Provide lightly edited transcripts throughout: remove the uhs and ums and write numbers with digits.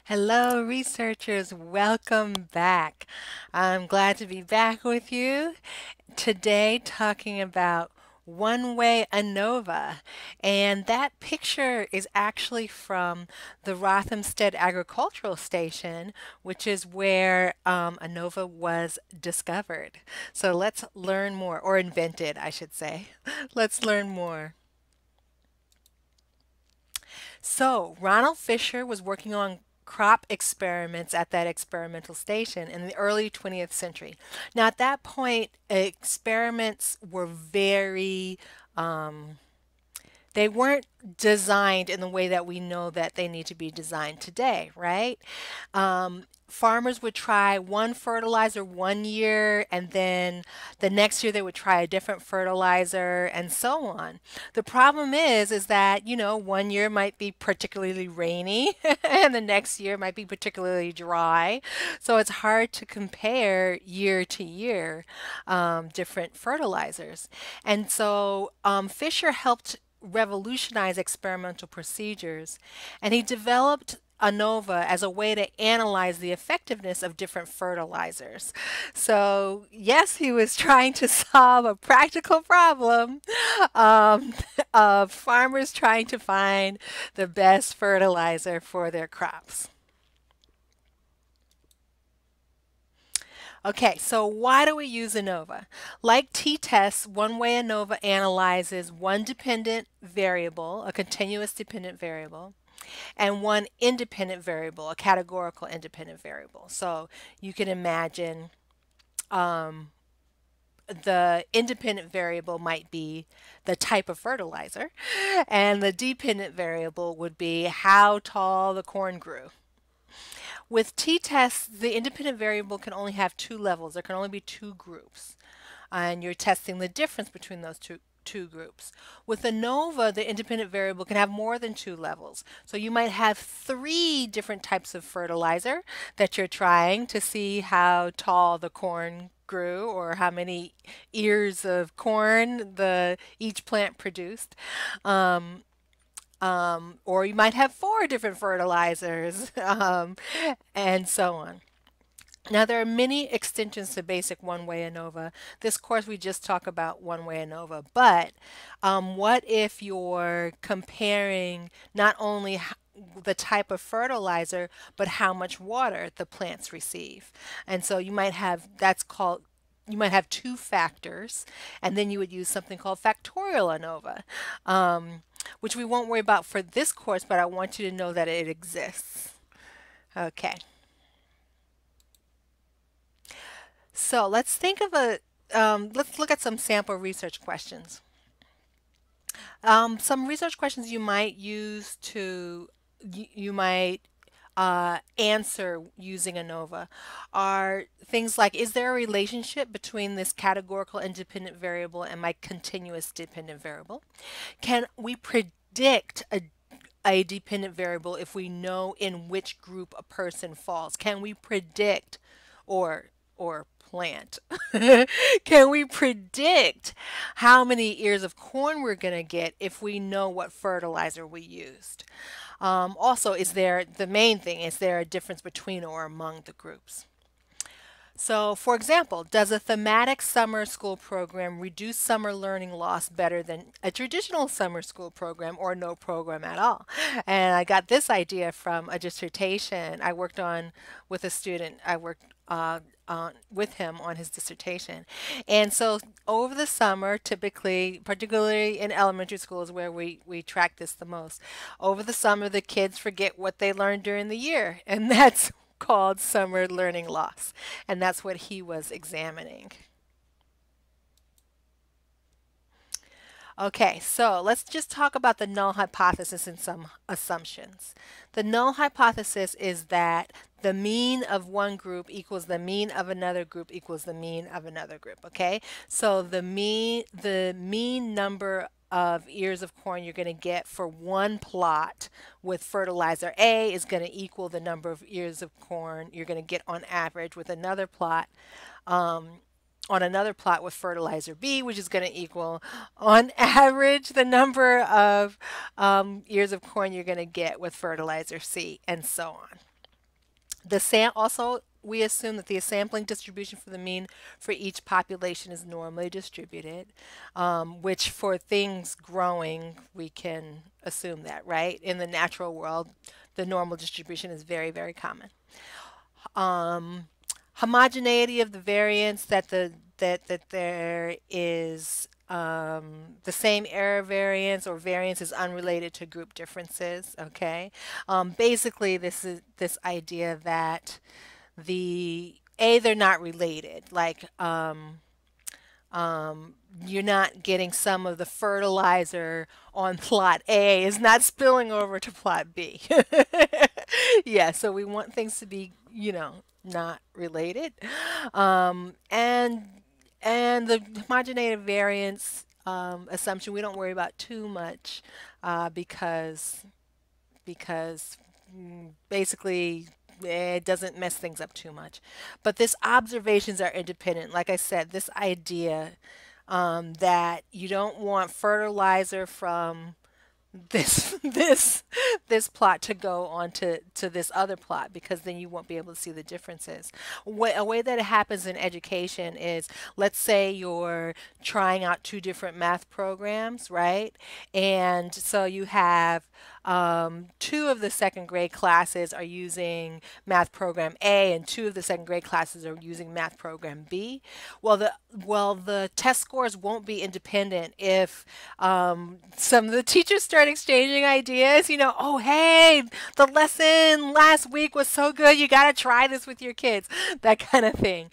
Hello, researchers. Welcome back. I'm glad to be back with you today talking about Way ANOVA. And that picture is actually from the Rothamsted Agricultural Station, which is where ANOVA was discovered. So let's learn more, or invented, I should say. Let's learn more. So, Ronald Fisher was working on crop experiments at that experimental station in the early 20th century. Now, at that point, experiments were very they weren't designed in the way that we know that they need to be designed today, right? Farmers would try one fertilizer one year, and then the next year they would try a different fertilizer, and so on. The problem is that, one year might be particularly rainy, and the next year might be particularly dry. So it's hard to compare year to year different fertilizers. And so Fisher helped revolutionize experimental procedures, and he developed ANOVA as a way to analyze the effectiveness of different fertilizers. So, yes, he was trying to solve a practical problem um, of farmers trying to find the best fertilizer for their crops. Okay, so why do we use ANOVA? Like t-tests, one-way ANOVA analyzes one dependent variable, a continuous dependent variable, and one independent variable, a categorical independent variable. So you can imagine the independent variable might be the type of fertilizer, and the dependent variable would be how tall the corn grew. With t-tests, the independent variable can only have two levels. There can only be two groups. And you're testing the difference between those two groups. With ANOVA, the independent variable can have more than two levels. So you might have three different types of fertilizer that you're trying to see how tall the corn grew or how many ears of corn each plant produced. Or you might have four different fertilizers, and so on. Now, there are many extensions to basic one-way ANOVA. This course, we just talk about one-way ANOVA, but what if you're comparing not only the type of fertilizer, but how much water the plants receive? And so you might have two factors, and then you would use something called factorial ANOVA, which we won't worry about for this course, but I want you to know that it exists. Okay. So let's look at some sample research questions. Some research questions you might use you might answer using ANOVA are things like, is there a relationship between this categorical independent variable and my continuous dependent variable? Can we predict a dependent variable if we know in which group a person falls? Can we predict or plant? Can we predict how many ears of corn we're going to get if we know what fertilizer we used? Also, the main thing, is there a difference between or among the groups? So, for example, does a thematic summer school program reduce summer learning loss better than a traditional summer school program or no program at all? And I got this idea from a dissertation I worked on with a student. I worked with him on his dissertation. And so over the summer, typically, particularly in elementary schools where we track this the most, over the summer, the kids forget what they learned during the year. And that's called summer learning loss. And that's what he was examining. Okay, so let's just talk about the null hypothesis and some assumptions. The null hypothesis is that the mean of one group equals the mean of another group equals the mean of another group, okay? So the mean number of ears of corn you're going to get for one plot with fertilizer A is going to equal the number of ears of corn you're going to get on average with another plot. On another plot with fertilizer B, which is going to equal, on average, the number of ears of corn you're going to get with fertilizer C, and so on. Also, we assume that the sampling distribution for the mean for each population is normally distributed, which for things growing, we can assume that, right? In the natural world, the normal distribution is very, very common. Homogeneity of the variance, that there is the same error variance or variance is unrelated to group differences. Okay, basically this is this idea that they're not related. Like you're not getting some of the fertilizer on plot A is not spilling over to plot B. Yeah, so we want things to be, not related. And the homogeneity variance assumption we don't worry about too much because basically it doesn't mess things up too much. But this observations are independent. Like I said, this idea that you don't want fertilizer from this this plot to go on to this other plot because then you won't be able to see the differences. A way that it happens in education is, let's say you're trying out two different math programs, right? And so you have two of the second grade classes are using math program A and two of the second grade classes are using math program B. Well, the test scores won't be independent if some of the teachers start exchanging ideas. Oh, hey, the lesson last week was so good, you got to try this with your kids, that kind of thing,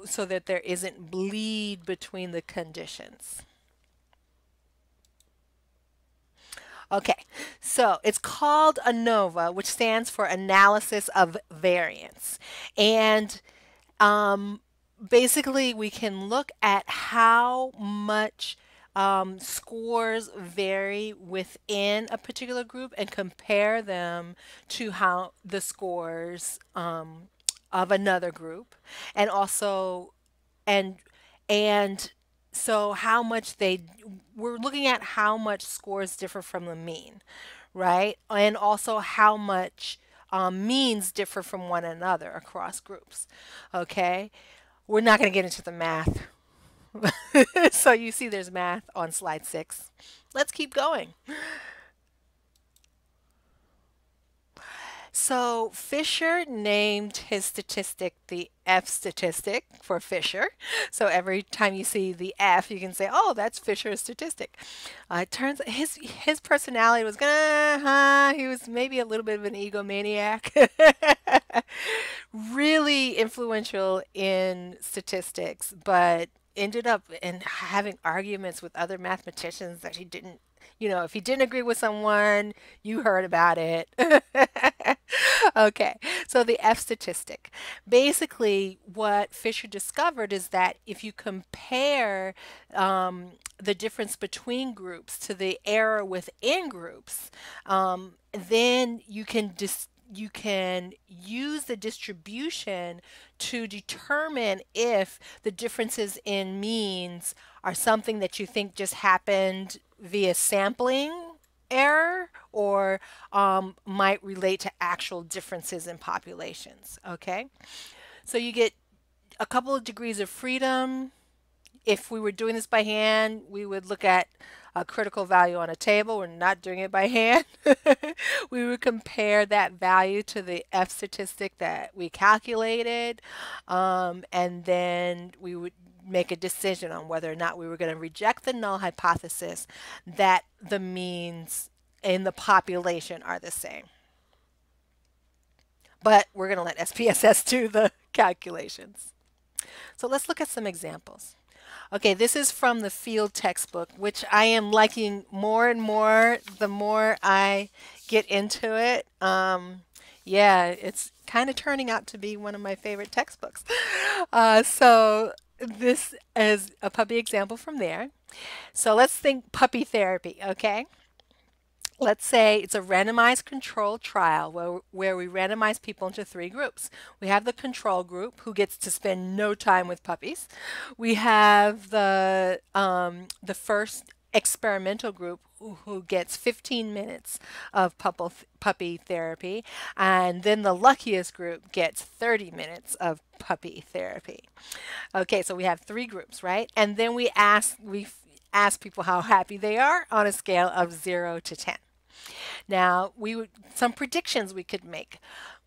so that there isn't bleed between the conditions. Okay, so it's called ANOVA, which stands for Analysis of Variance. And um, basically, we can look at how much scores vary within a particular group and compare them to how the scores of another group, and also and and so how much we're looking at how much scores differ from the mean, right? And also how much means differ from one another across groups. Okay, we're not going to get into the math. So you see there's math on slide 6. Let's keep going. So Fisher named his statistic the F statistic for Fisher. So every time you see the F, you can say, "Oh, that's Fisher's statistic." It turns his personality was gonna, he was maybe a little bit of an egomaniac, really influential in statistics, but ended up in having arguments with other mathematicians that he didn't. If he didn't agree with someone, you heard about it. Okay, so the F statistic. Basically, what Fisher discovered is that if you compare the difference between groups to the error within groups, then you can use the distribution to determine if the differences in means are something that you think just happened via sampling error or might relate to actual differences in populations. Okay, so you get a couple of degrees of freedom. If we were doing this by hand, we would look at a critical value on a table. We're not doing it by hand. We would compare that value to the F statistic that we calculated, and then we would make a decision on whether or not we were going to reject the null hypothesis that the means in the population are the same. But we're going to let SPSS do the calculations. So let's look at some examples. Okay, this is from the field textbook, which I am liking more and more the more I get into it. Yeah, it's kind of turning out to be one of my favorite textbooks. So this is a puppy example from there. So let's think puppy therapy, okay? Let's say it's a randomized control trial where we randomize people into 3 groups. We have the control group who gets to spend no time with puppies. We have the first experimental group who gets 15 minutes of puppy therapy, and then the luckiest group gets 30 minutes of puppy therapy. Okay, so we have three groups, right? And then we ask people how happy they are on a scale of 0 to 10. Now, some predictions we could make.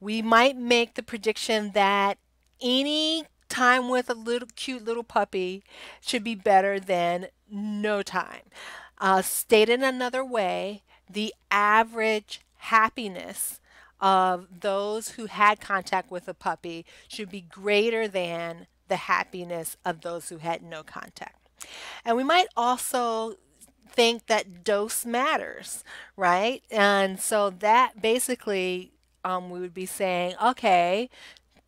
We might make the prediction that any time with a little cute little puppy should be better than no time. Stated another way, the average happiness of those who had contact with a puppy should be greater than the happiness of those who had no contact. And we might also think that dose matters, right? And so that basically, we would be saying, okay,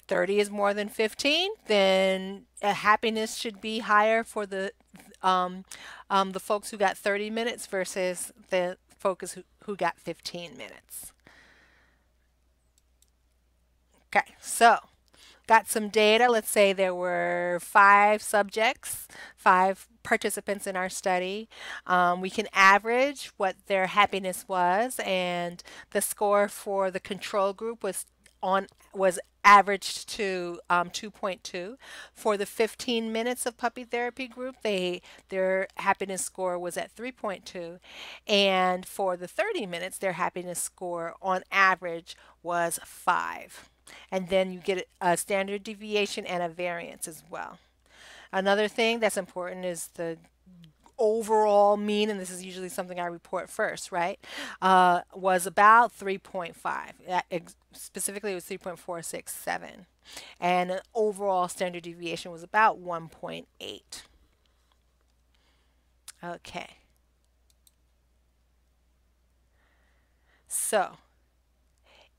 30 is more than 15, then happiness should be higher for the folks who got 30 minutes versus the folks who got 15 minutes. Okay, so got some data. Let's say there were 5 subjects, 5 participants in our study. We can average what their happiness was, and the score for the control group was averaged to 2.2. For the 15 minutes of puppy therapy group, their happiness score was at 3.2, and for the 30 minutes, their happiness score on average was 5. And then you get a standard deviation and a variance as well. Another thing that's important is the overall mean, and this is usually something I report first, right? Was about 3.5. Specifically, it was 3.467. And an overall standard deviation was about 1.8. Okay. So,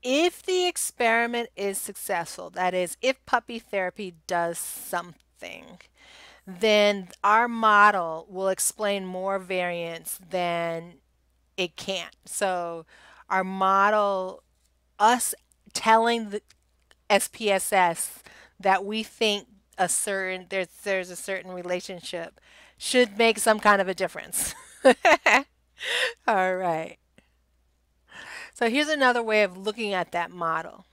if the experiment is successful, that is, if puppy therapy does something, then our model will explain more variance than it can't. So our model, us telling the SPSS that we think there's a certain relationship should make some kind of a difference. All right. So here's another way of looking at that model.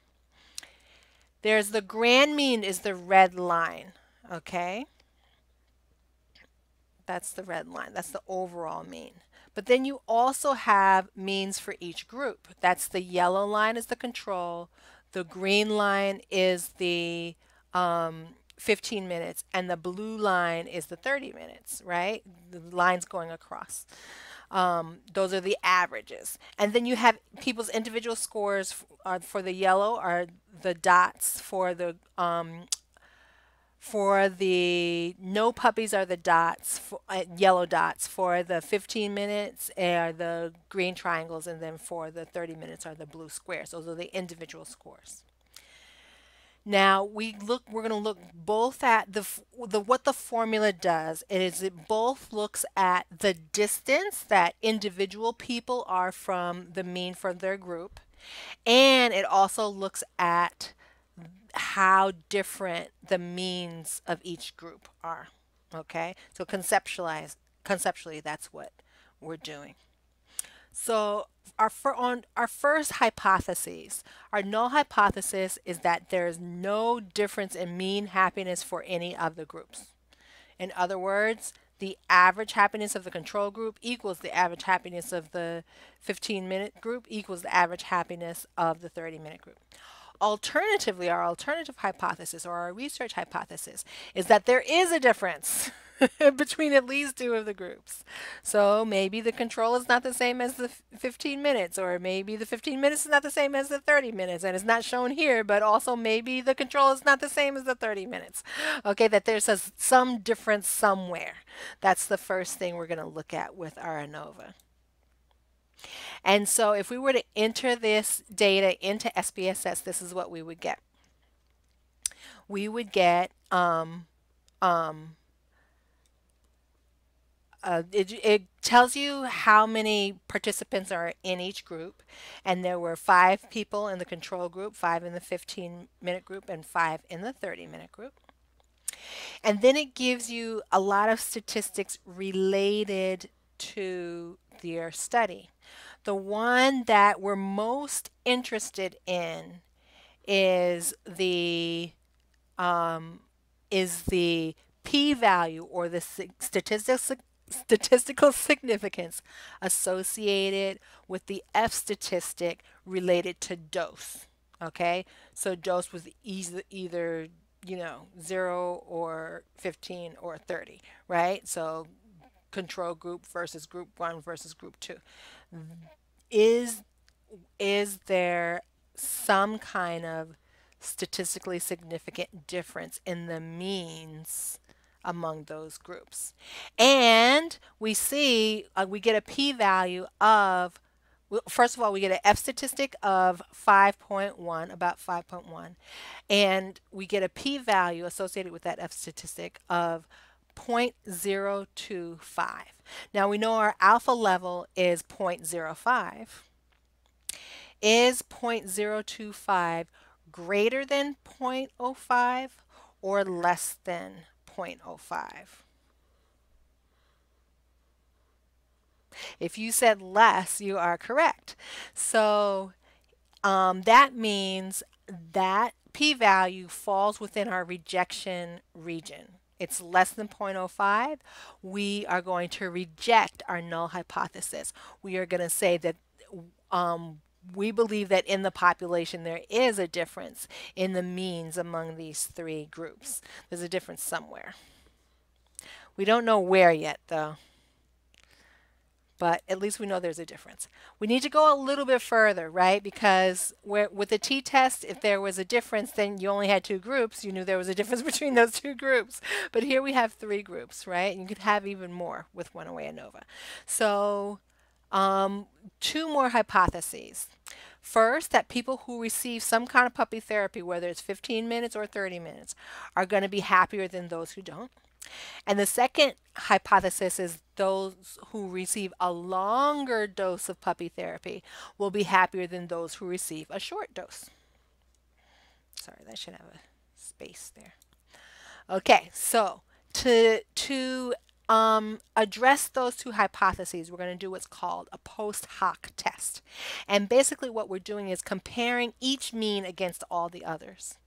There's the grand mean is the red line, okay? That's the red line. That's the overall mean. But then you also have means for each group. That's the yellow line is the control. The green line is the 15 minutes. And the blue line is the 30 minutes, right? The lines going across. Those are the averages. And then you have people's individual scores for the yellow are the dots for the no puppies are the dots, yellow dots. For the 15 minutes are the green triangles, and then for the 30 minutes are the blue squares. Those are the individual scores. Now we're going to look both at what the formula does. It both looks at the distance that individual people are from the mean for their group, and it also looks at how different the means of each group are. Okay, so conceptually, that's what we're doing. So on our first hypothesis, our null hypothesis is that there is no difference in mean happiness for any of the groups. In other words, the average happiness of the control group equals the average happiness of the 15-minute group equals the average happiness of the 30-minute group. Alternatively, our alternative hypothesis or our research hypothesis is that there is a difference between at least 2 of the groups. So maybe the control is not the same as the 15 minutes, or maybe the 15 minutes is not the same as the 30 minutes, and it's not shown here, but also maybe the control is not the same as the 30 minutes. Okay, that there's some difference somewhere. That's the first thing we're going to look at with our ANOVA. And so if we were to enter this data into SPSS, this is what we would get. We would get it tells you how many participants are in each group, and there were 5 people in the control group, 5 in the 15-minute group, and 5 in the 30-minute group. And then it gives you a lot of statistics related to their study. The one that we're most interested in is the um, is the p-value, or the statistical significance associated with the F statistic related to dose. Okay, so dose was either 0 or 15 or 30, right? So control group versus group 1 versus group 2. Is is there some kind of statistically significant difference in the means among those groups? And we see we get a p-value of, well, first of all, we get an F statistic of 5.1, about 5.1, and we get a p-value associated with that F statistic of 0.025. Now we know our alpha level is 0.05. Is 0.025 greater than 0.05 or less than 0.05? If you said less, you are correct. So that means that p-value falls within our rejection region. It's less than 0.05. We are going to reject our null hypothesis. We are going to say that we believe that in the population there is a difference in the means among these three groups. There's a difference somewhere. We don't know where yet, though, but at least we know there's a difference. We need to go a little bit further, right? Because with the t-test, if there was a difference, then you only had two groups. You knew there was a difference between those two groups. But here we have three groups, right? And you could have even more with Way ANOVA. So two more hypotheses. First, that people who receive some kind of puppy therapy, whether it's 15 minutes or 30 minutes, are going to be happier than those who don't. And the second hypothesis is those who receive a longer dose of puppy therapy will be happier than those who receive a short dose. Sorry, that should have a space there. Okay, so to address those two hypotheses, we're going to do what's called a post hoc test. And basically what we're doing is comparing each mean against all the others.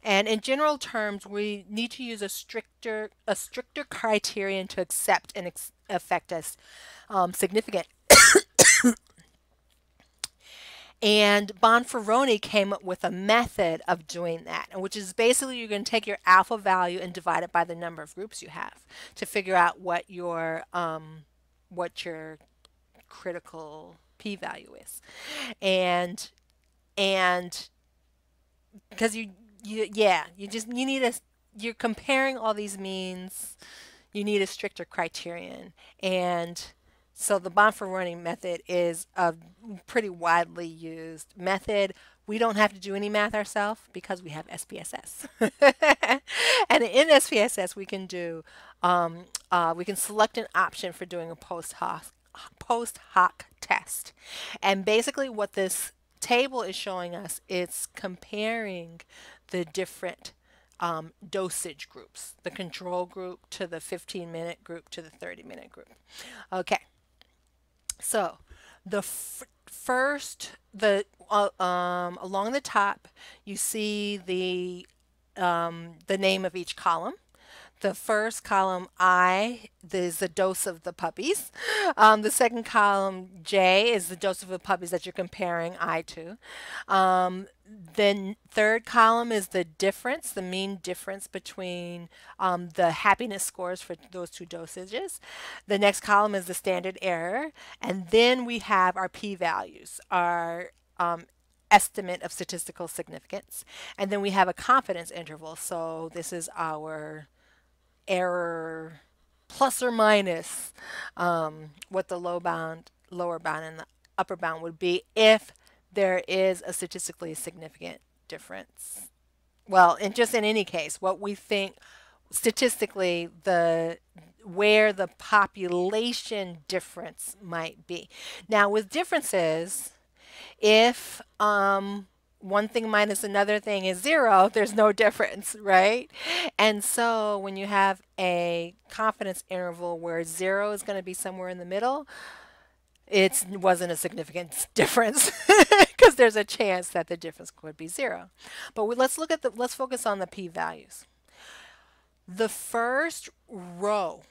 And in general terms, we need to use a stricter criterion to accept an effect as significant. And Bonferroni came up with a method of doing that, which is basically you're going to take your alpha value and divide it by the number of groups you have to figure out what your critical p-value is. And because you're comparing all these means, you need a stricter criterion. And so the Bonferroni method is a pretty widely used method. We don't have to do any math ourselves because we have SPSS. And in SPSS, we can do we can select an option for doing a post hoc test. And basically, what this table is showing us, it's comparing the different dosage groups, the control group to the 15-minute group to the 30-minute group. Okay. So the along the top, you see the name of each column. The first column, I, is the dose of the puppies. The second column, J, is the dose of the puppies that you're comparing I to. Then third column is the difference, the mean difference between the happiness scores for those two dosages. The next column is the standard error. And then we have our p-values, our estimate of statistical significance. And then we have a confidence interval. So this is our error plus or minus what the lower bound and the upper bound would be if there is a statistically significant difference. Well, in any case, what we think statistically where the population difference might be. Now with differences, if one thing minus another thing is 0, there's no difference, right? And so when you have a confidence interval where 0 is going to be somewhere in the middle, It wasn't a significant difference because there's a chance that the difference could be zero. But let's focus on the p-values. The first row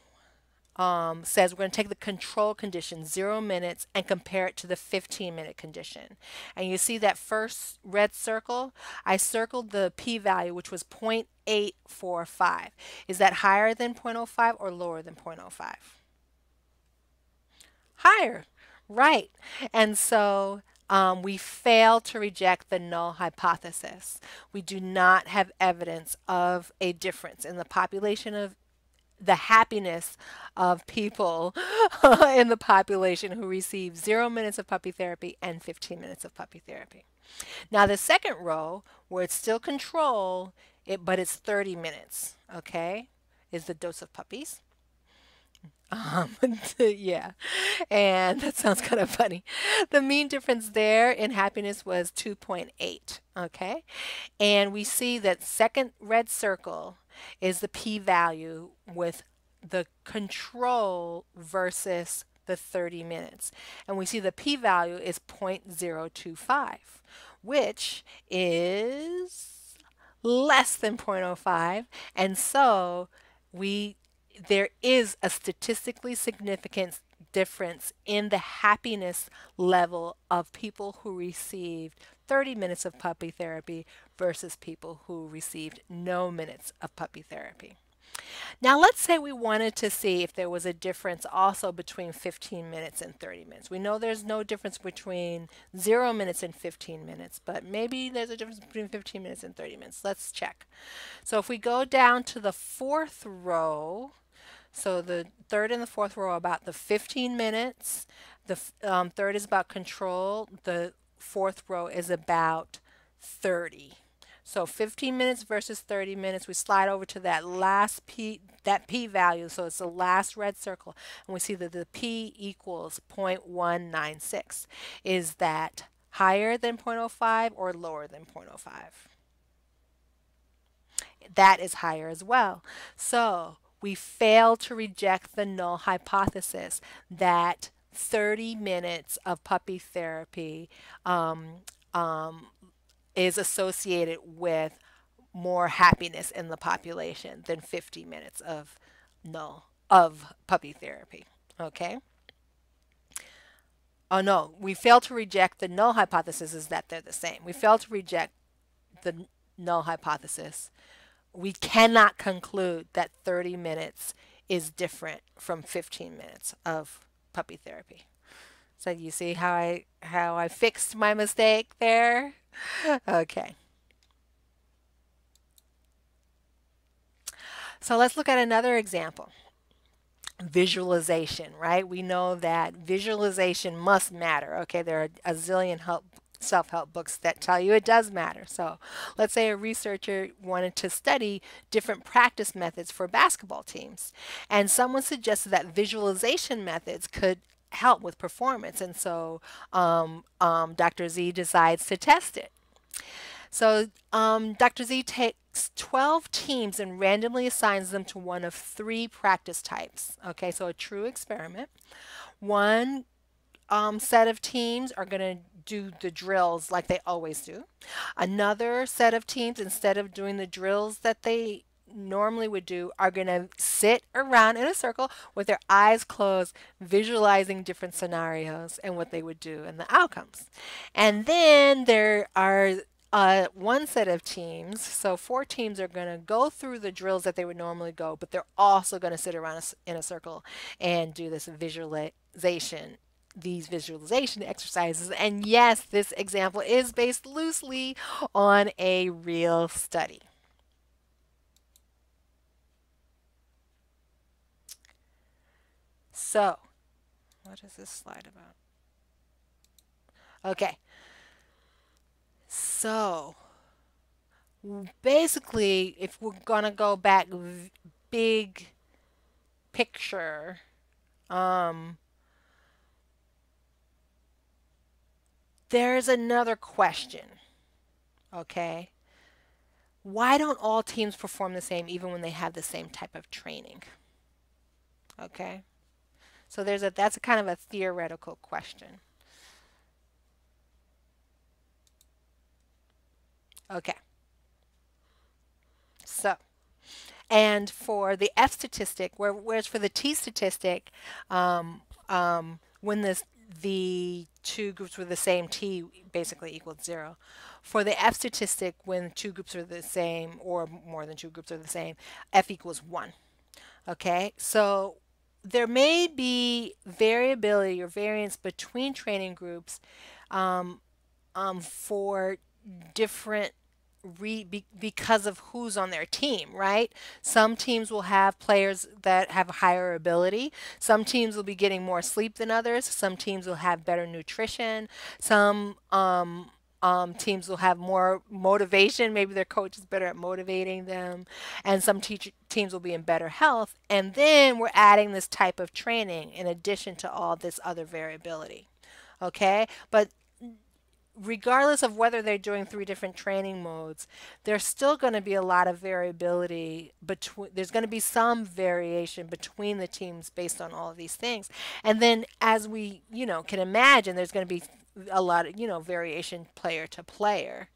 says we're going to take the control condition, 0 minutes, and compare it to the 15-minute condition. And you see that first red circle? I circled the p-value, which was 0.845. Is that higher than 0.05 or lower than 0.05? Higher, right. And so we fail to reject the null hypothesis. We do not have evidence of a difference in the population of the happiness of people in the population who receive 0 minutes of puppy therapy and 15 minutes of puppy therapy. Now, the second row, where it's still control, but it's 30 minutes, okay, is the dose of puppies. Um, yeah, and that sounds kind of funny. The mean difference there in happiness was 2.8, okay? And we see that second red circle is the p-value with the control versus the 30 minutes. And we see the p-value is 0.025, which is less than 0.05. And so we there is a statistically significant difference in the happiness level of people who received 30 minutes of puppy therapy versus people who received no minutes of puppy therapy. Now, let's say we wanted to see if there was a difference also between 15 minutes and 30 minutes. We know there's no difference between 0 minutes and 15 minutes, but maybe there's a difference between 15 minutes and 30 minutes. Let's check. So if we go down to the fourth row, so the third and the fourth row are about the 15 minutes. The third is about control. The fourth row is about 30. So 15 minutes versus 30 minutes. We slide over to that last p value. So it's the last red circle. And we see that the p equals 0.196. Is that higher than 0.05 or lower than 0.05? That is higher as well. So we fail to reject the null hypothesis that 30 minutes of puppy therapy is associated with more happiness in the population than 50 minutes of puppy therapy. Okay? Oh no, we fail to reject the null hypothesis is that they're the same. We fail to reject the null hypothesis. We cannot conclude that 30 minutes is different from 15 minutes of puppy therapy. So you see how I fixed my mistake there? Okay. So let's look at another example. Visualization, right? We know that visualization must matter. Okay, there are a zillion self-help books that tell you it does matter. So let's say a researcher wanted to study different practice methods for basketball teams, and someone suggested that visualization methods could help with performance, and so Dr. Z decides to test it. So Dr. Z takes 12 teams and randomly assigns them to one of three practice types. Okay, so a true experiment. One set of teams are going to do the drills like they always do. Another set of teams, instead of doing the drills that they normally would do, are going to sit around in a circle with their eyes closed, visualizing different scenarios and what they would do and the outcomes. And then there are one set of teams, so four teams are going to go through the drills that they would normally go, but they're also going to sit around in a circle and do this visualization, these visualization exercises. And yes, this example is based loosely on a real study. So, what is this slide about? Okay. So, basically, if we're going to go back big picture, there's another question. Okay. Why don't all teams perform the same even when they have the same type of training? Okay. So that's a kind of a theoretical question. Okay. So, and for the F statistic, whereas for the T statistic, when the two groups were the same, T basically equals zero. For the F statistic, when two groups are the same, or more than two groups are the same, F equals one. Okay, so there may be variability or variance between training groups um, for different because of who's on their team, right? Some teams will have players that have higher ability. Some teams will be getting more sleep than others. Some teams will have better nutrition. Some teams will have more motivation. Maybe their coach is better at motivating them. And some teams will be in better health. And then we're adding this type of training in addition to all this other variability. Okay? But regardless of whether they're doing three different training modes, there's still going to be a lot of variability between, there's going to be some variation between the teams based on all of these things. And then as we, can imagine, there's going to be a lot of, variation player to player.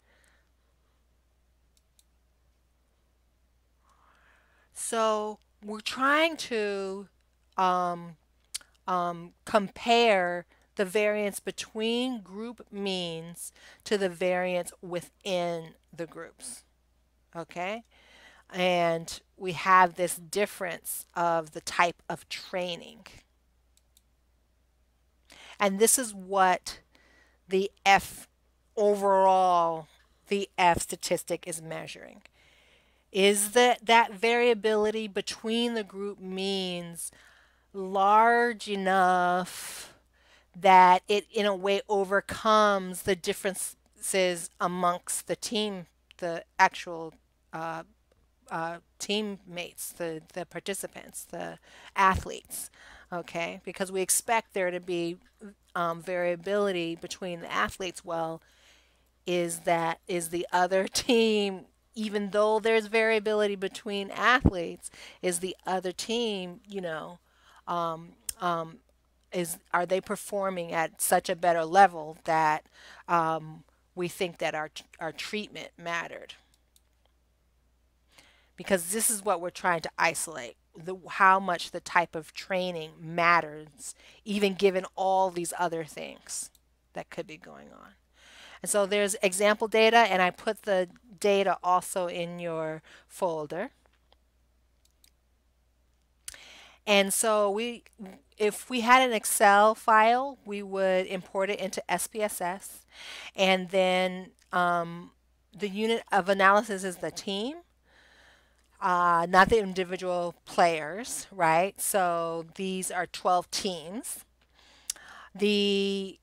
So we're trying to um, compare the variance between group means to the variance within the groups. Okay? And we have this difference of the type of training. And this is what the F overall, the F statistic is measuring. Is that variability between the group means large enough that it in a way overcomes the differences amongst the team, the actual uh, teammates, the participants, the athletes. Okay, because we expect there to be variability between the athletes. Well, is the other team, even though there's variability between athletes, is the other team, um, um, is are they performing at such a better level that we think that our treatment mattered? Because this is what we're trying to isolate, how much the type of training matters, even given all these other things that could be going on. And so there's example data, and I put the data also in your folder. And so if we had an Excel file, we would import it into SPSS, and then the unit of analysis is the team, not the individual players, right? So these are 12 teams. The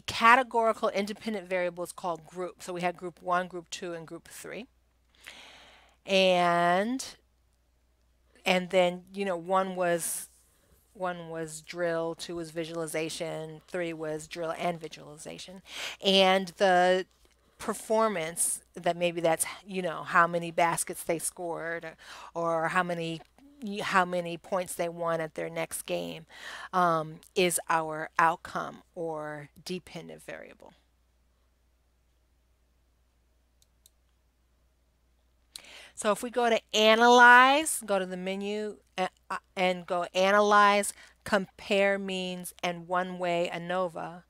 categorical independent variable is called group. So we had group 1, group 2, and group 3. And then, one was drill, 2 was visualization, 3 was drill and visualization. And the performance, that maybe that's, how many baskets they scored, or how many points they won at their next game, is our outcome or dependent variable. So if we go to analyze, go to the menu and go analyze, compare means, and one way ANOVA,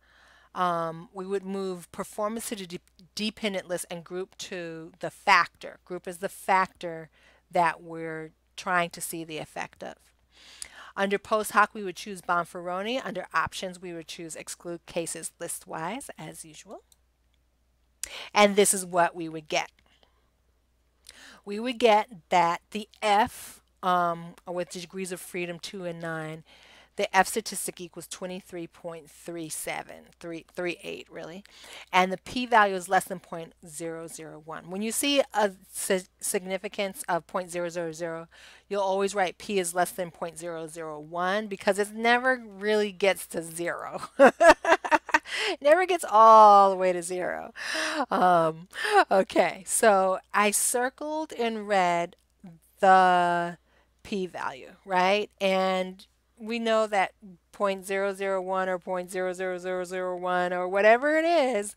we would move performance to the dependent list and group to the factor. Group is the factor that we're trying to see the effect of. Under post hoc, we would choose Bonferroni. Under options, we would choose exclude cases listwise, as usual. And this is what we would get. We would get that the F, with degrees of freedom 2 and 9, the F statistic equals 23.3738, really. And the p-value is less than 0.001. When you see a significance of 0.000, you'll always write p is less than 0.001 because it never really gets to 0. Never gets all the way to 0. Okay, so I circled in red the p-value, right? And we know that 0.001 or 0.00001 or whatever it is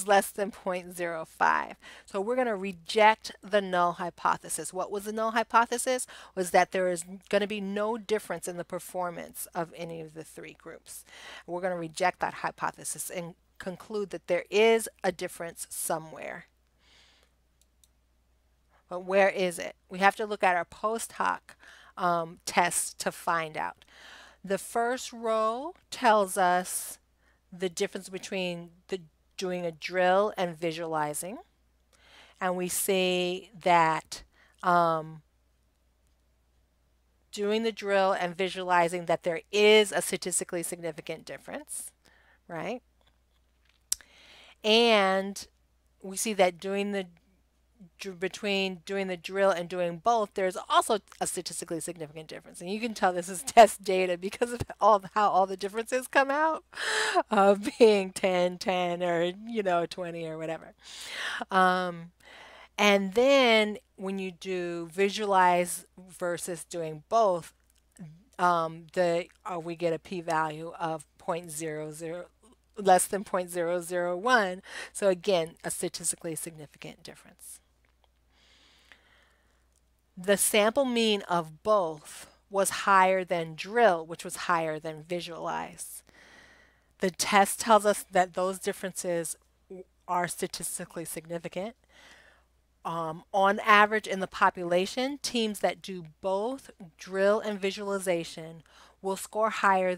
less than 0.05. So we're going to reject the null hypothesis. What was the null hypothesis? Was that there is going to be no difference in the performance of any of the three groups. We're going to reject that hypothesis and conclude that there is a difference somewhere. But where is it? We have to look at our post hoc tests to find out. The first row tells us the difference between doing a drill and visualizing. And we see that doing the drill and visualizing that there is a statistically significant difference, right? And we see that between doing the drill and doing both, there's also a statistically significant difference. And you can tell this is test data because of how all the differences come out of being 10, 10, or 20 or whatever. And then when you do visualize versus doing both, we get a p-value of 0.00 less than 0.001. So again, a statistically significant difference. The sample mean of both was higher than drill, which was higher than visualize. The test tells us that those differences are statistically significant. On average in the population, teams that do both drill and visualization will score higher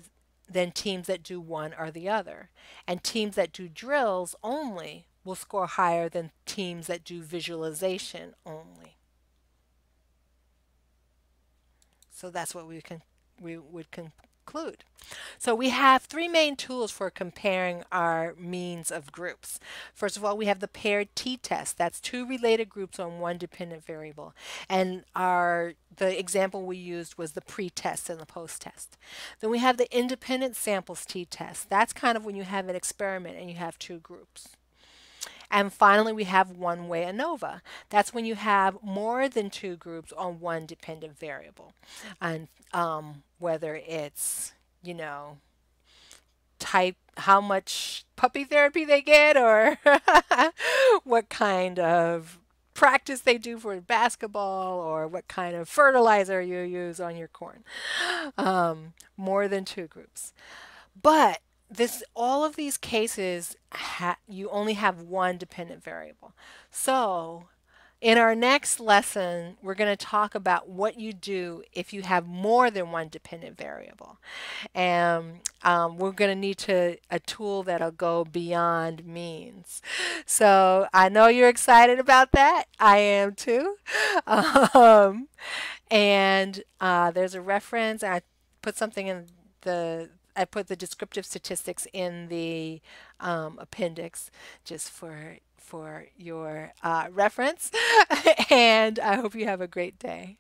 than teams that do one or the other. And teams that do drills only will score higher than teams that do visualization only. So that's what we would conclude. So we have three main tools for comparing our means of groups. First of all, we have the paired t-test. That's two related groups on one dependent variable. And the example we used was the pre-test and the post-test. Then we have the independent samples t-test. That's kind of when you have an experiment and you have two groups. And finally, we have Way ANOVA. That's when you have more than two groups on one dependent variable. And whether it's, how much puppy therapy they get, or what kind of practice they do for basketball, or what kind of fertilizer you use on your corn. More than two groups. But all of these cases, you only have one dependent variable. So in our next lesson, we're going to talk about what you do if you have more than one dependent variable. And we're going to need a tool that'll go beyond means. So I know you're excited about that. I am too. And there's a reference. I put something in I put the descriptive statistics in the appendix just for your reference. And I hope you have a great day.